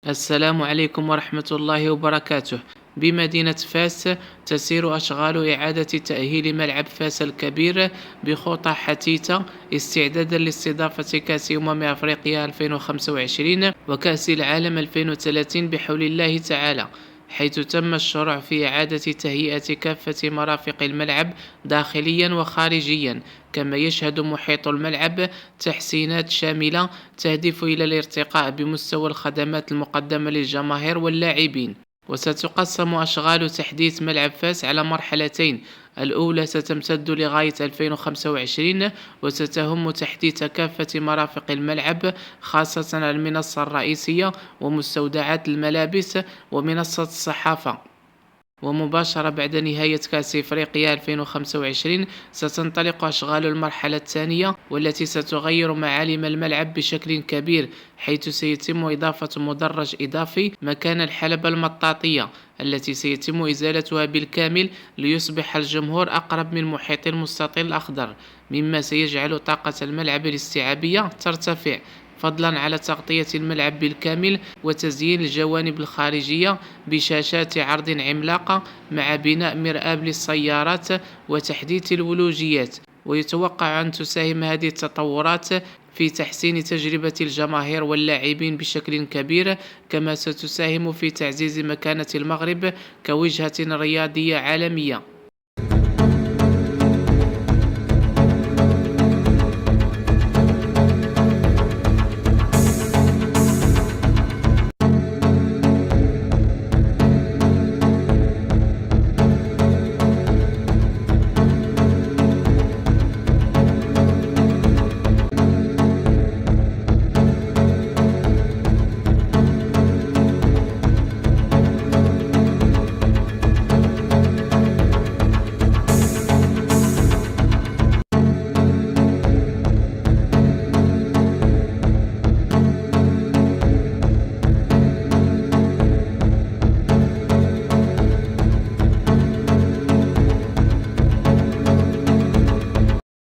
السلام عليكم ورحمة الله وبركاته. بمدينة فاس تسير أشغال إعادة تأهيل ملعب فاس الكبير بخطى حثيثة استعدادا لاستضافة كأس أفريقيا 2025 وكأس العالم 2030 بحول الله تعالى، حيث تم الشروع في إعادة تهيئة كافة مرافق الملعب داخليا وخارجيا، كما يشهد محيط الملعب تحسينات شاملة تهدف إلى الارتقاء بمستوى الخدمات المقدمة للجماهير واللاعبين. وستقسم أشغال تحديث ملعب فاس على مرحلتين: الأولى ستمتد لغاية 2025 وستهم تحديث كافة مرافق الملعب، خاصة المنصة الرئيسية ومستودعات الملابس ومنصة الصحافة. ومباشرة بعد نهاية كأس إفريقيا 2025 ستنطلق أشغال المرحلة الثانية، والتي ستغير معالم الملعب بشكل كبير، حيث سيتم إضافة مدرج إضافي مكان الحلبة المطاطية التي سيتم إزالتها بالكامل ليصبح الجمهور أقرب من محيط المستطيل الأخضر، مما سيجعل طاقة الملعب الاستيعابية ترتفع، فضلا على تغطية الملعب بالكامل وتزيين الجوانب الخارجية بشاشات عرض عملاقة مع بناء مرآب للسيارات وتحديث الولوجيات. ويتوقع أن تساهم هذه التطورات في تحسين تجربة الجماهير واللاعبين بشكل كبير، كما ستساهم في تعزيز مكانة المغرب كوجهة رياضية عالمية.